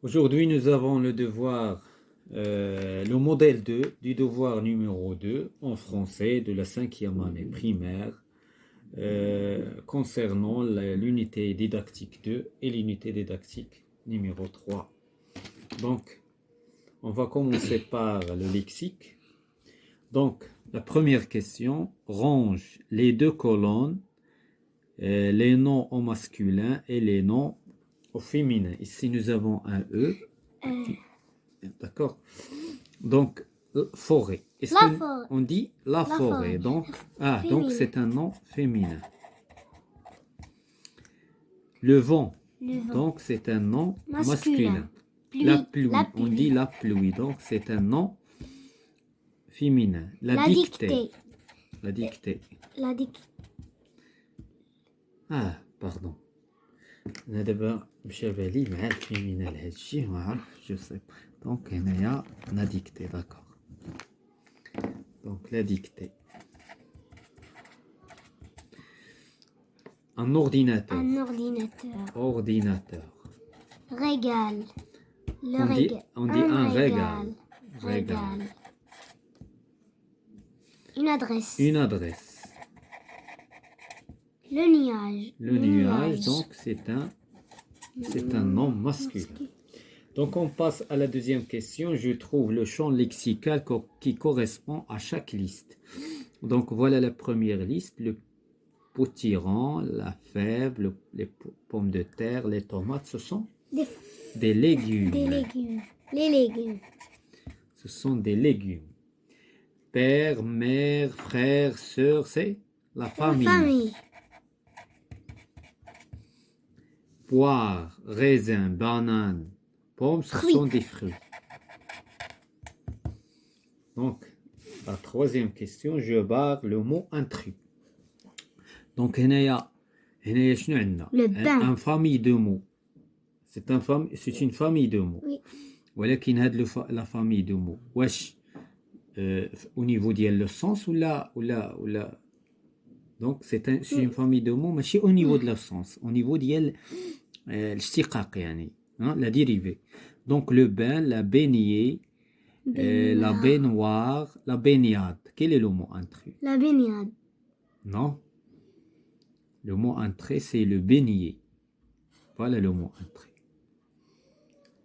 Aujourd'hui, nous avons le devoir, le modèle 2 du devoir numéro 2 en français de la cinquième année primaire concernant l'unité didactique 2 et l'unité didactique numéro 3. Donc, on va commencer par le lexique. Donc, la première question, range les deux colonnes, les noms au masculin et les noms au féminin. Ici, nous avons un E. D'accord. Donc, forêt. Est-ce La qu'on forêt. on dit la forêt? forêt. Donc, donc Féminin. c'est un nom féminin. Le vent. Le vent. Donc, c'est un nom Masculin. masculin. Pluie. La pluie. La On pluie. dit la pluie. Donc, c'est un nom féminin. La dictée. La dictée. La dictée. Pardon. أنا دابا مشى بالي مع الفيمينال هادشي ما عرفتش جو سي با. دونك هنايا لا ديكتي داكور. دونك لا ديكتي. Un ordinateur. Un ordinateur. Ordinateur. Régal. Le On dit, régal. on dit un régal. Régal. Une adresse. Une adresse. Le nuage. Le nuage, donc c'est un nom masculin. Donc on passe à la deuxième question. Je trouve le champ lexical qui correspond à chaque liste. Donc voilà la première liste. Le potiron, la fève, les pommes de terre, les tomates, ce sont des légumes. Des légumes. Les légumes. Ce sont des légumes. Père, mère, frère, sœur, c'est la famille. La famille. Poire, raisin, banane, pommes, ce sont des fruits. Donc, la troisième question, je barre le mot intrus. Donc, هنايا شنو عندنا؟ Le bain. Un famille de mots. C'est une famille de mots. Oui. ولكن هاد la famille de mots واش au niveau ديال le sens ولا donc c'est une famille de mots ماشي au niveau de le sens, au niveau ديال الاشتقاق يعني la dérivée. Donc le bain, la baignée, la baignoire, la baignade. Quel est le mot intrus? La baignade. Non. Le mot entrée, c'est le baigner. Voilà le mot entrée.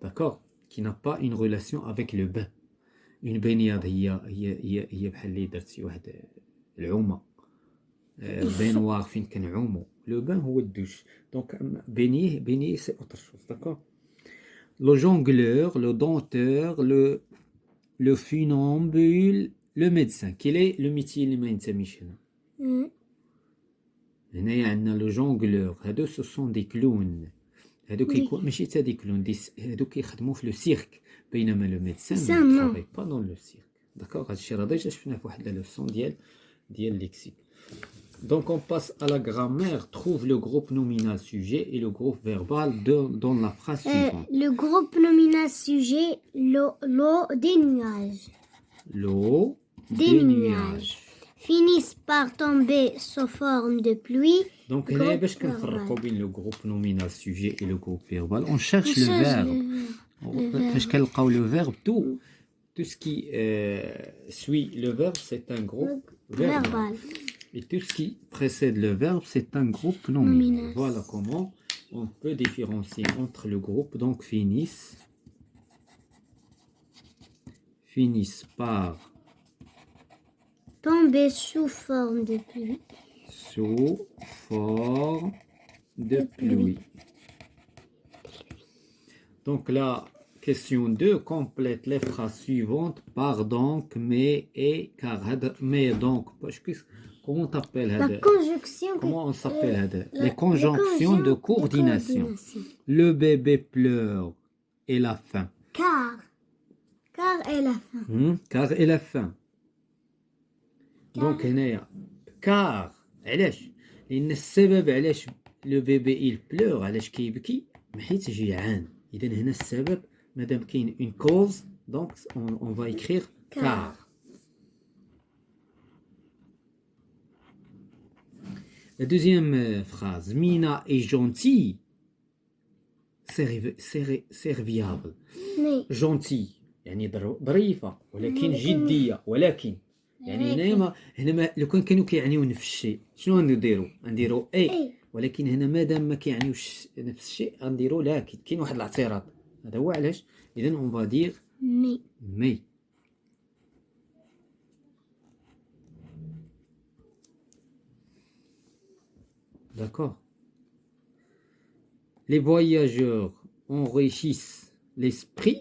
D'accord? Qui n'a pas une relation avec le bain. Une baignade هي بحال اللي درت شي واحد العومة. baignoire فين كنعومو. Le bain هو الدوش. Donc baigner c'est autre chose. D'accord? Le jongleur, le dompteur, le funambule, le médecin. Quel est le métier اللي ما ينتميش هنا؟ هنايا عندنا لو جونغلور. هادو سو سون دي كلون. هادو كيكون ماشي حتى دي كلون هادو كيخدموا في لو سيرك. بينما لو ميدسان ما ترافاي با دون لو سيرك. داكوغ هادشي راه ديجا شفناه في واحد لا لوسون ديال ليكسيك. Donc on passe à la grammaire. Trouve le groupe nominal sujet et le groupe verbal dans la phrase suivante. Le groupe nominal sujet, l'eau des nuages. L'eau Des nuages finissent par tomber sous forme de pluie. Donc هنا باش كنفرقوا بين le groupe nominal sujet et le groupe verbal, on cherche le verbe. فاش كنلقاو le verbe, tout ce qui suit le verbe c'est un groupe verbal. Et tout ce qui précède le verbe, c'est un groupe nominal. Voilà comment on peut différencier entre le groupe. Donc, finissent par tomber sous forme de pluie. Sous forme de pluie. Donc, la question 2 complète les phrases suivantes par donc, mais, et, car. Mais donc, comment t'appelles la conjonction. Comment on s'appelle les conjonctions de coordination. Le bébé pleure et la faim. Car elle a faim. Car elle a faim. Donc هنايا car علاش؟ لأن السبب علاش لو بيبي il pleure علاش كيبكي حيت جيعان. إذا هنا السبب مادام كاين une cause donc on va écrire car. La deuxième phrase, Mina est gentille. serviable مي جونتي يعني ظريفه ولكن جديه ولكن يعني هنا ما لو كانوا كيعنيو نفس الشيء شنو نديرو إي. ولكن هنا مادام ما كيعنيوش نفس الشيء غنديرو لكن كاين واحد الاعتراض هذا هو علاش اذا اون فادير مي مي d'accord. Les voyageurs enrichissent l'esprit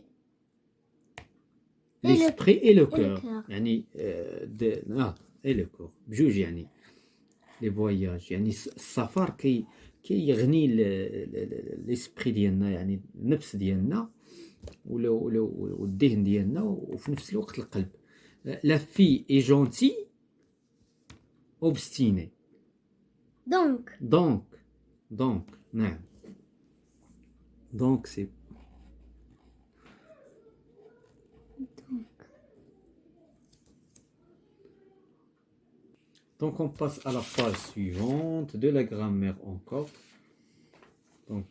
et le cœur. يعني et le corps بجوج يعني les voyages يعني السفر كيغني l'esprit ديالنا يعني النفس ديالنا والذهن ديالنا وفي نفس الوقت القلب. La fille est gentille obstinée. Donc نعم donc c'est donc on passe à la page suivante de la grammaire encore. Donc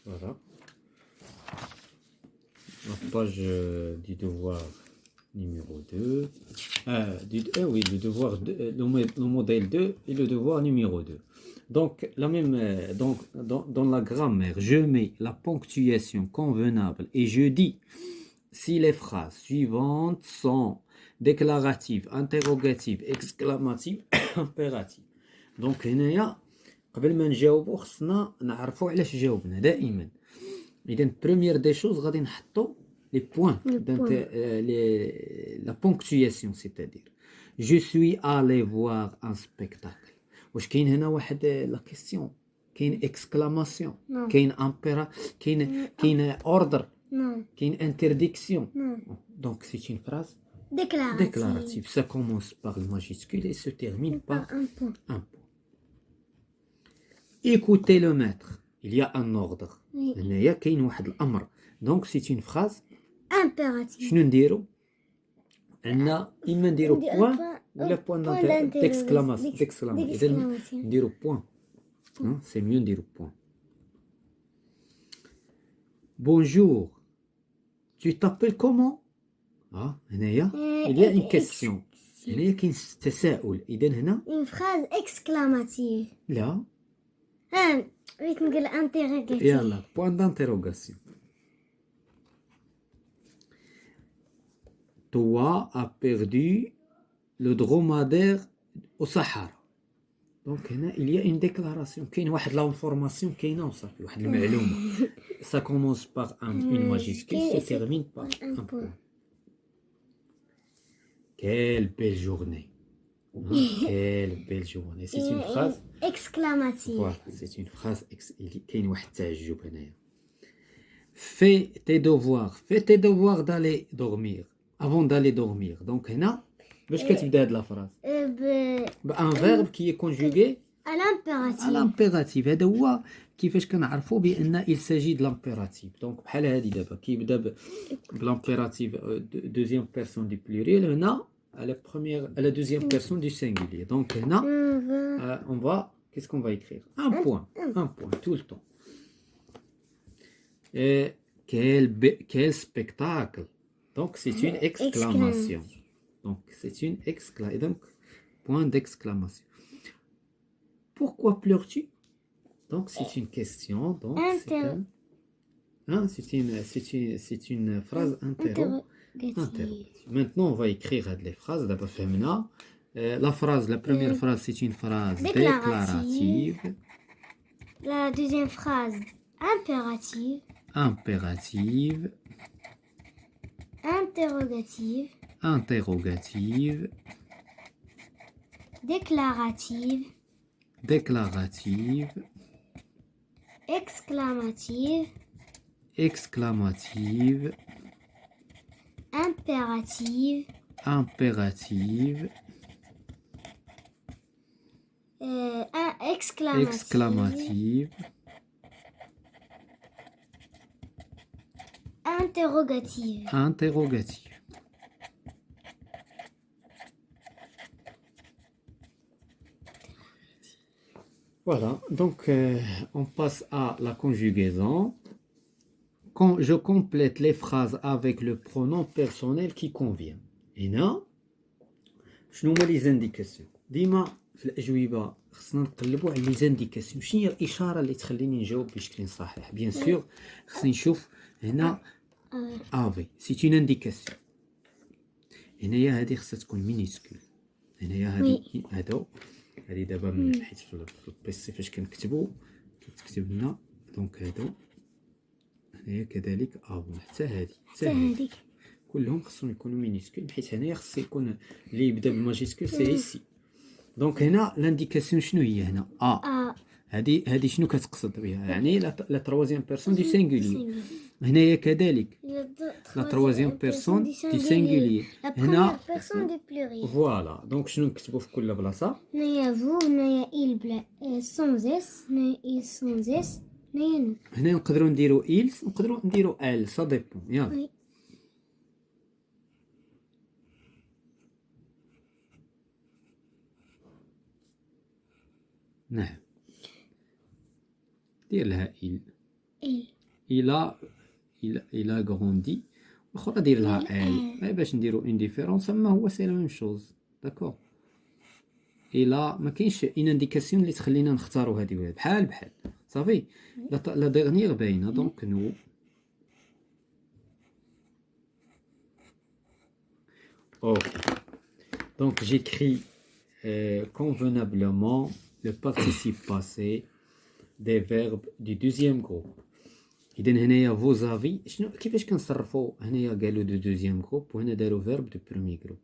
voilà la page du devoir numéro 2 oui le devoir le modèle 2 et le devoir numéro 2. Donc la même donc dans la grammaire je mets la ponctuation convenable et je dis si les phrases suivantes sont déclaratives, interrogatives, exclamatives, impératives. Donc هنايا قبل ما نجاوبوا خصنا نعرفوا علاش جاوبنا دائما. اذا première des choses غادي نحطوا les points la ponctuation c'est-à-dire je suis allé voir un spectacle. واش كاين هنا واحد لا كيسيون كاين exclamation كاين كاين ordre كاين interdiction. Donc c'est une phrase déclarative. Ça commence par le majuscule et se termine par un point. Écoutez le maître. Il y a un ordre. هنايا كاين واحد الامر. Donc c'est une phrase impérative. شنو نديرو؟ عندنا اما نديرو بوين ولا بوين ديكسكلاماسيون. اذا نديرو بوين. سي ميو نديرو بوين. Bonjour. Tu t'appelles comment? هنايا il y a une question. هنايا كاين تساؤل. إذا هنا une phrase exclamative. لا بغيت نقول interrogative. يلا point d'interrogation. Toi a perdu le dromadaire au Sahara. Donc هنا il y a une déclaration. كاين واحد l'information كاينه وصافي واحد المعلومه. Ça commence par une majuscule, se termine par un point. Quelle belle journée. Quelle belle journée. C'est une phrase exclamative. Voilà, c'est une phrase كاين واحد التعجب هنايا. Fais tes devoirs d'aller dormir. Avant d'aller dormir. Donc هنا باش كتبدا هاد لا فراز بان فيرب كي كونجوغي à l'impératif. l'impératif. هذا هو كيفاش كنعرفوا بان il s'agit de l'impératif. Donc بحال هادي دابا كيبدا بل'impératif deuxième personne du pluriel هنا à la deuxième personne du singulier. Donc هنا on va qu'est-ce qu'on va écrire? Un point tout le temps. Quel spectacle. Donc c'est une exclamation. Donc c'est une exclamation. Donc point d'exclamation. Pourquoi pleures-tu? Donc c'est une question. Donc c'est une phrase interrogative. Maintenant on va écrire les phrases. D'abord femina. La première phrase c'est une phrase déclarative. La deuxième phrase impérative. Interrogative. Déclarative. Exclamative. Impérative. Exclamative. Interrogative. Voilà, donc on passe à la conjugaison. Quand je complète les phrases avec le pronom personnel qui convient. هنا شنو هما لي زانديكاسيون؟ ديما في الأجوبة خصنا نقلبوا على لي زانديكاسيون، شنو هي الإشارة اللي تخليني نجاوب بشكل صحيح. بيان سور خصني نشوف هنا افي سي اون انديكاسيون. هنايا هذه خصها تكون مينيسكول. هنايا هذه دابا من حيت في البيسي فاش كنكتبوا كتكتب لنا دونك هادو هنايا كذلك حتى هذه كلهم خصهم يكونوا مينيسكول، حيت هنايا خص يكون اللي يبدا بالماجيسكول سي سي. دونك هنا لانديكاسيون شنو هي هنا هذه شنو كتقصد بها؟ يعني لا تروازيام بيرسون دي سينغولير. هنايا كذلك لا تروازيام بيرسون دي سينغولير. هنا بيرسون دي بلوريال. فوالا دونك شنو نكتبوا في كل بلاصه؟ هنايا فو، هنايا إل بلا سونز اس، هنايا إل سونز اس، هنايا نو. هنا نقدروا نديروا إلس، نقدروا نديروا ال، سا ديبون. يلا نعم دير لها إل. إلا غروندي. الأخرى دير لها ال باش نديرو اون ديفيرونس، اما هو سي لا ميم شوز. داكوغ. إلا ما كاينش اون انديكاسيون اللي تخلينا نختارو هادي وهادي بحال صافي. لا ديرنيير باينه دونك نو. اوكي دونك j'écris convenablement le participe passé des verbes du deuxième groupe. إذا هنايا فوزافي شنو كيفاش كنصرفوا؟ هنايا قالوا دو دوزيام جروب وهنا داروا فيرب دو بروميي جروب.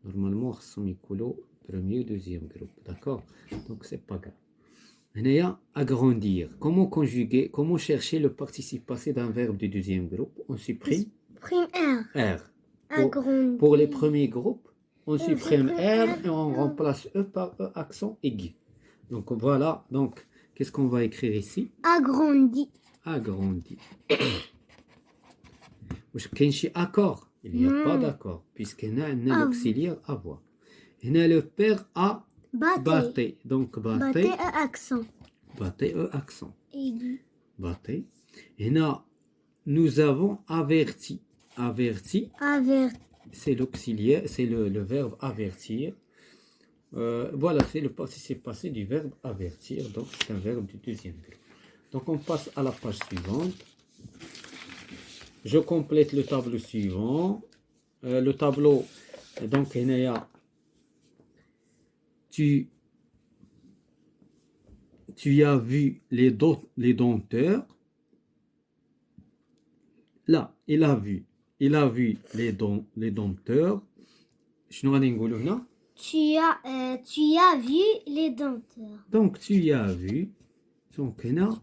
نورمالمون خصهم يكونوا بروميي و دوزيام جروب. داكوغ دونك سي با غاف. هنايا agrandir. Comment conjuguer, comment chercher le participe passé d'un verbe du deuxième groupe? On supprime R. Pour les premiers groupes, on supprime R et on remplace E par E accent aigu. Donc voilà, donc qu'est-ce qu'on va écrire ici? Agrandi. واش كاين شي accord? Il n'y a pas d'accord puisque هنا عندنا l'auxiliaire avoir. هنا le père a batté. Donc batté E accent. Batté. هنا nous avons averti. Averti. C'est l'auxiliaire, c'est le verbe avertir. Voilà, c'est le participe passé du verbe avertir. Donc c'est un verbe du deuxième groupe. Donc on passe à la page suivante. Je complète le tableau suivant. Le tableau, donc هنايا tu as vu les dompteurs. Là, il a vu les dompteurs. شنو غادي نقولوا هنا؟ Tu as vu les dompteurs. Donc tu as vu. Donc هنا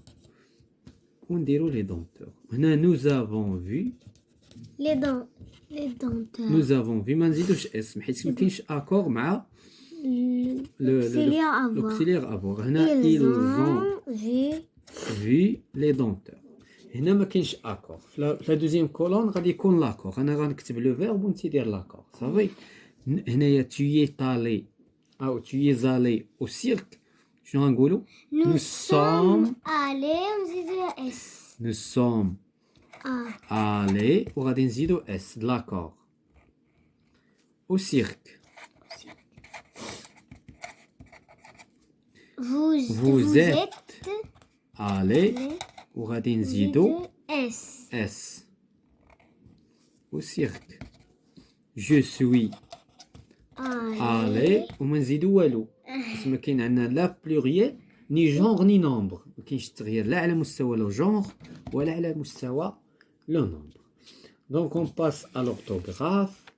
ونديروا les dompteurs. هنا nous avons vu les dompteurs. nous avons vu. ما نزيدوش اسم حيت ما كاينش اكور مع l'auxiliaire avoir. هنا ils ont vu les dompteurs. هنا ما كاينش اكور. في لا دوزيام كولون غادي يكون لاكور. انا غنكتب لو فيرب وانت دير لاكور صافي. هنايا tu y es allé او tu y es allé au cirque. شنو غنقولوا؟ Nous sommes allés ونزيدو اس. Nous sommes allés وغادي نزيدو اس. لاكور. au cirque. Vous êtes allés وغادي نزيدو اس. au cirque. Je suis allé وما نزيدو والو. ما كاين عندنا لا بلوريال ني جونغ ني نومبر. ما كاينش التغيير لا على مستوى لو جونغ ولا على مستوى لو نومبر. دونك اون باس à l'orthographe.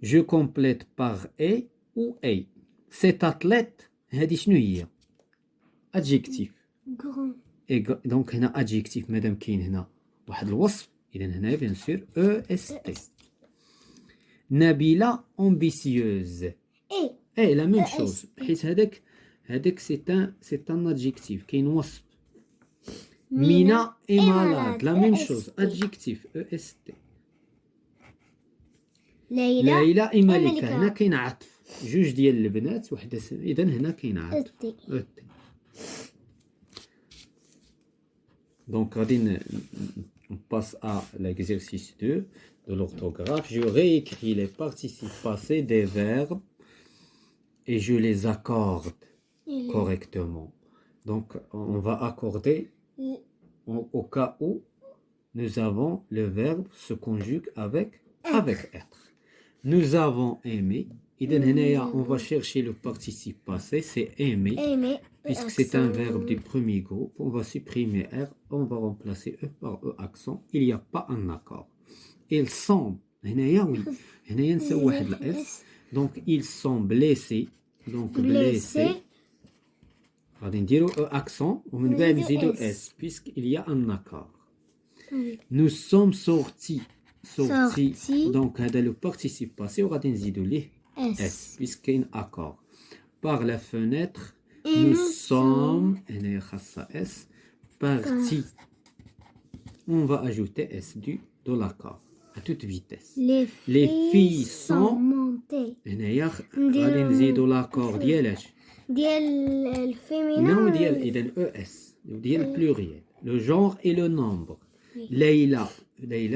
Je complète par et ou a. Cet athlète هذه شنو هي؟ adjectif. دونك هنا adjectif مادام كاين هنا واحد الوصف اذا هنا بيان سور او اس تي. نبيلة ambitieuse. اي لا ميم شوز حيت هذاك سي ان adjectif كاين وصف. مينا اي مالاد لا ميم شوز adjectif او اس تي. ليلى اي ملكة. هنا كاين عطف جوج ديال البنات وحده اذا هنا كاين عطف او تي. Donc, Radine, on passe à l'exercice 2 de l'orthographe. Je réécris les participes passés des verbes et je les accorde correctement. Donc, on va accorder au cas où nous avons le verbe se conjugue avec être. Nous avons aimé. On va chercher le participe passé, c'est aimer. Aimer. Puisque c'est un verbe du premier groupe, on va supprimer R, on va remplacer E par E accent. Il n'y a pas un accord. Ils semblent, donc ils sont blessés. Donc blessés. On va dire E accent, on va dire S, puisqu'il y a un accord. Nous sommes sortis. Donc le participe passé, on va dire S, puisqu'il y a un accord. Par la fenêtre, nous sommes partis. On va ajouter S de l'accord à toute vitesse. Les filles sont montées. de l'accord ديال الفيمينا. non ديال إذا ES ديال pluriel. Le genre et le nombre. Leïla,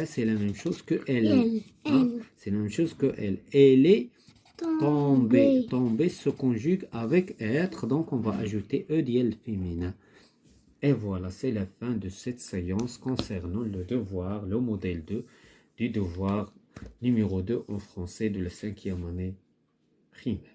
c'est la même chose que elle. C'est la même chose que elle. Elle est tomber. Tomber se conjugue avec être, donc on va ajouter E dièle féminin. Et voilà, c'est la fin de cette séance concernant le devoir, le modèle 2 du devoir numéro 2 en français de la 5e année primaire.